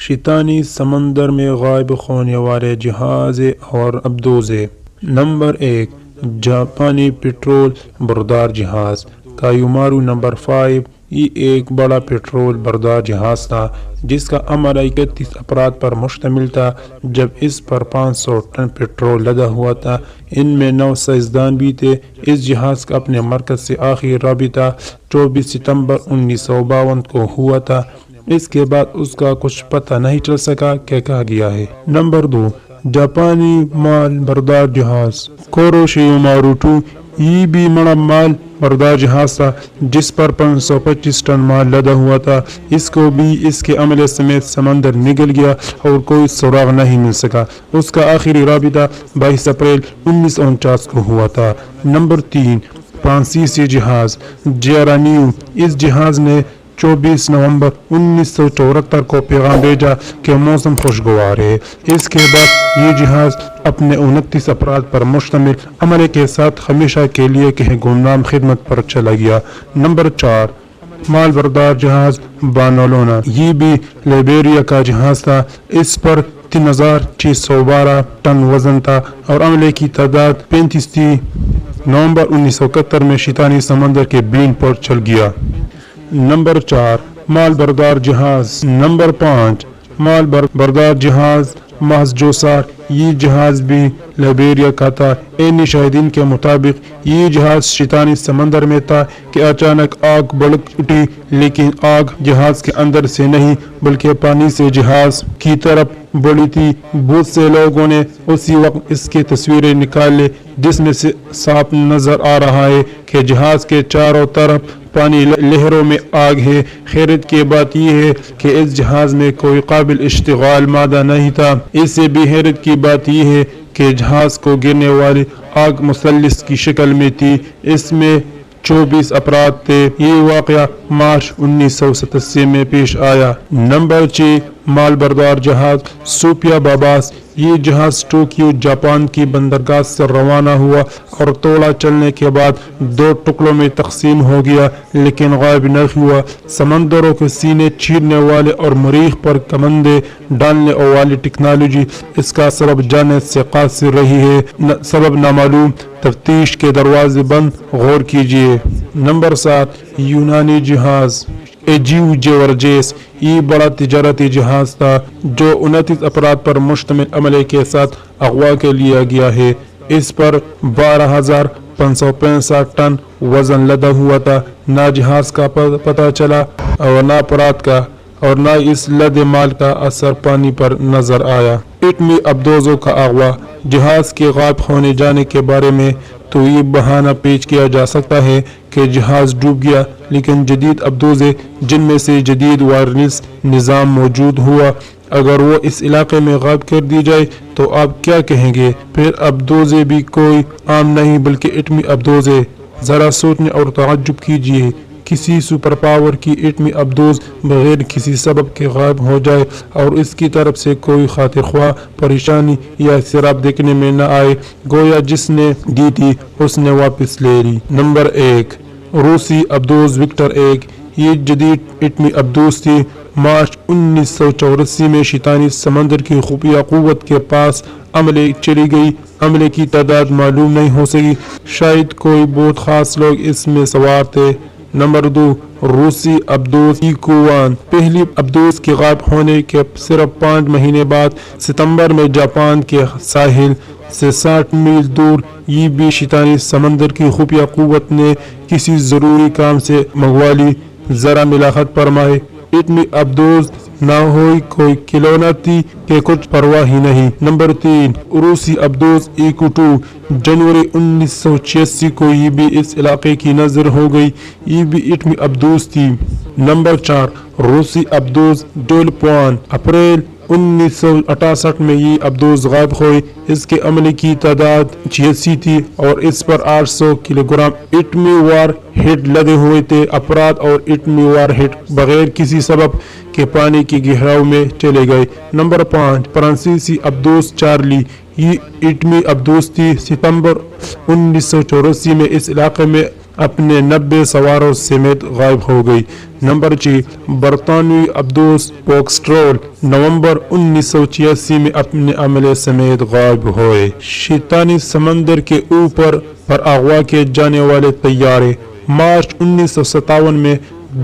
شیطانی سمندر میں غائب ہونے والے جہاز اور ابدوزے۔ نمبر 1، جاپانی پیٹرول بردار جہاز کایومارو۔ نمبر 5، یہ ایک بڑا پیٹرول بردار جہاز تھا جس کا عملہ 31 افراد پر مشتمل تھا۔ جب اس پر 500 ٹن پیٹرول لدا ہوا تھا، ان میں 9 سائنسدان بھی تھے۔ اس جہاز کا اپنے مرکز سے آخری رابطہ 24 ستمبر 1952 کو ہوا تھا۔ اس کے بعد اس کا کچھ پتہ نہیں چل سکا کہ کہاں گیا ہے۔ نمبر 2، جاپانی مال بردار جہاز کوروشیو مارو 2۔ یہ بھی بڑا مال بردار جہاز تھا جس پر 525 ٹن مال لدا ہوا تھا۔ اس کو بھی اس کے عملے سمیت سمندر نگل گیا اور کوئی سراغ نہیں مل سکا۔ اس کا آخری رابطہ 22 اپریل 1949 کو ہوا تھا۔ نمبر 3، فرانسیسی جہاز جیرانیو۔ اس جہاز نے 24 نومبر 1974 کو پیغام بھیجا کہ موسم خوشگوار ہے۔ اس کے بعد یہ جہاز اپنے 29 افراد پر مشتمل عملے کے ساتھ ہمیشہ کے لیے کہیں گمنام خدمت پر چلا گیا۔ نمبر 4، مال بردار جہاز بانولونا۔ یہ بھی لائبیریا کا جہاز تھا۔ اس پر 3612 ٹن وزن تھا اور عملے کی تعداد 35 تھی۔ نومبر 1971 میں شیطانی سمندر کے بین پر چل گیا۔ نمبر 4، مال بردار جہاز۔ نمبر 5، مال بردار جہاز ماسجوسار۔ یہ جہاز بھی لائبیریا کا تھا۔ عینی شاہدین کے مطابق یہ جہاز شیطانی سمندر میں تھا کہ اچانک آگ بھڑک اٹھی، لیکن آگ جہاز کے اندر سے نہیں بلکہ پانی سے جہاز کی طرف بڑھی تھی۔ بہت سے لوگوں نے اسی وقت اس کی تصویریں نکال لی جس میں سے صاف نظر آ رہا ہے کہ جہاز کے چاروں طرف پانی لہروں میں آگ ہے۔ حیرت کی بات یہ ہے کہ اس جہاز میں کوئی قابل اشتعال مادہ نہیں تھا۔ اس سے بھی حیرت کی بات یہ ہے کہ جہاز کو گرنے والی آگ مثلث کی شکل میں تھی۔ اس میں 24 افراد تھے۔ یہ واقعہ مارچ 1987 میں پیش آیا۔ نمبر 6، مال بردار جہاز سوپیا باباس۔ یہ جہاز ٹوکیو جاپان کی بندرگاہ سے روانہ ہوا اور تھوڑا چلنے کے بعد 2 ٹکڑوں میں تقسیم ہو گیا لیکن غائب نہ ہوا۔ سمندروں کے سینے چیرنے والے اور مریخ پر کمندیں ڈالنے والی ٹیکنالوجی اس کا سبب جاننے سے قاصر رہی ہے۔ سبب نامعلوم، تفتیش کے دروازے بند، غور کیجیے۔ نمبر 7، یونانی جہاز ایجیو جیورجیس۔ یہ بڑا تجارتی جہاز تھا جو 29 افراد پر مشتمل عملے کے ساتھ اغوا کے لیا گیا ہے۔ اس پر 12565 ٹن وزن لدا ہوا تھا۔ نہ جہاز کا پتہ چلا اور نہ افراد کا، اور نہ اس لدے مال کا اثر پانی پر نظر آیا۔ ایٹمی ابدوزوں کا اغوا۔ جہاز کے غائب ہونے جانے کے بارے میں تو یہ بہانہ پیش کیا جا سکتا ہے کہ جہاز ڈوب گیا، لیکن جدید ابدوزے جن میں سے جدید وائرلیس نظام موجود ہوا، اگر وہ اس علاقے میں غائب کر دی جائے تو آپ کیا کہیں گے؟ پھر ابدوزے بھی کوئی عام نہیں بلکہ ایٹمی ابدوزے۔ ذرا سوچنے اور تعجب کیجیے، کسی سپر پاور کی ایٹمی ابدوز بغیر کسی سبب کے غائب ہو جائے اور اس کی طرف سے کوئی خاطر خواہ پریشانی یا اضطراب دیکھنے میں نہ آئے، گویا جس نے دی تھی اس نے واپس لے لی۔ نمبر 1، روسی ابدوز وکٹر 1۔ یہ جدید ایٹمی ابدوز تھی۔ مارچ 1984 میں شیطانی سمندر کی خفیہ قوت کے پاس عملے چلی گئی۔ عملے کی تعداد معلوم نہیں ہو سکی، شاید کوئی بہت خاص لوگ اس میں سوار تھے۔ نمبر 2، روسی ابدوز ایکوان۔ پہلی ابدوز کے غائب ہونے کے صرف 5 مہینے بعد ستمبر میں جاپان کے ساحل سے 60 میل دور یہ بھی شیطانی سمندر کی خفیہ قوت نے کسی ضروری کام سے منگوا لی۔ ذرا ملاحظہ فرمائے، ایٹمی ابدوز نہ ہوئی کوئی کھلونا تھی کہ کچھ پرواہ ہی نہیں۔ نمبر 3، روسی ابدوز ایکو 2۔ جنوری 1986 کو یہ بھی اس علاقے کی نظر ہو گئی، یہ بھی ایٹمی ابدوز تھی۔ نمبر 4، روسی ابدوز ڈولپوان۔ اپریل 1968 میں یہ ابدوز غائب ہوئی۔ اس کے عملے کی تعداد 86 تھی اور اس پر 800 کلو گرام ایٹمی وار ہیڈ لدے ہوئے تھے۔ افراد اور ایٹمی وار ہیڈ بغیر کسی سبب کے پانی کی گہرائی میں چلے گئے۔ نمبر 5، فرانسیسی ابدوز چارلی۔ یہ ایٹمی ابدوز تھی۔ ستمبر 1984 میں اس علاقے میں اپنے 90 سواروں سمیت غائب ہو گئی۔ نمبر 6 برطانوی ابدوس پوکسٹرول نومبر 1986 میں اپنے عملے سمیت غائب ہوئے۔ شیطانی سمندر کے اوپر پر اغوا کیے جانے والے طیارے مارچ 1957 میں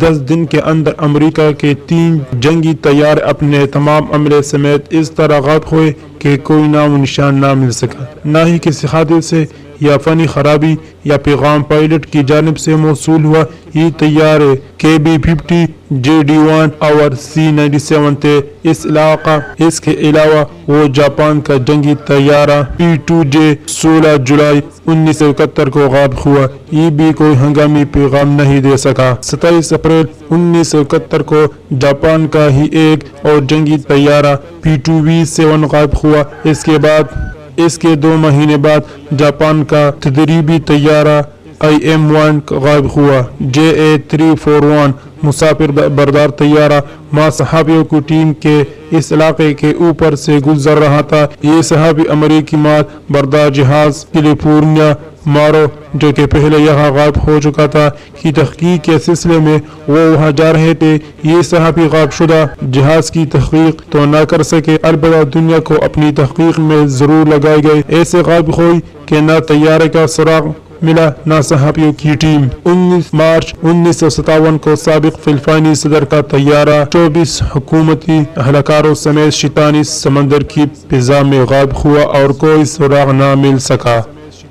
10 دن کے اندر امریکہ کے 3 جنگی طیارے اپنے تمام عملے سمیت اس طرح غائب ہوئے کہ کوئی نام و نشان نہ مل سکا، نہ ہی کسی حادثے یا فنی خرابی یا پیغام پائلٹ کی جانب سے موصول ہوا۔ یہ طیارے KB-50 JD-1 اور C-97 تھے۔ اس کے علاوہ وہ جاپان کا جنگی طیارہ P-2J 16 جولائی 1971 کو غائب ہوا، یہ بھی کوئی ہنگامی پیغام نہیں دے سکا۔ 27 اپریل 1971 کو جاپان کا ہی ایک اور جنگی طیارہ P-2V-7 غائب ہوا۔ اس کے 2 مہینے بعد جاپان کا تدریبی طیارہ IM-1 غائب ہوا۔ JA-341 مسافر بردار طیارہ ماں صحابیوں کی ٹیم کے اس علاقے کے اوپر سے گزر رہا تھا۔ یہ صحابی امریکی مال بردار جہاز کیلیفورنیا مارو جو کہ پہلے یہاں غائب ہو چکا تھا کی تحقیق کے سلسلے میں وہ وہاں جا رہے تھے۔ یہ صحابی غائب شدہ جہاز کی تحقیق تو نہ کر سکے، البتہ دنیا کو اپنی تحقیق میں ضرور لگائے گئے۔ ایسے غائب ہوئی کہ نہ طیارے کا سراغ ملا نہ صحابیوں کی ٹیم۔ 19 مارچ 1957 کو سابق فلپائنی صدر کا طیارہ 24 حکومتی اہلکاروں سمیت شیطانی سمندر کی فضا میں غائب ہوا اور کوئی سراغ نہ مل سکا۔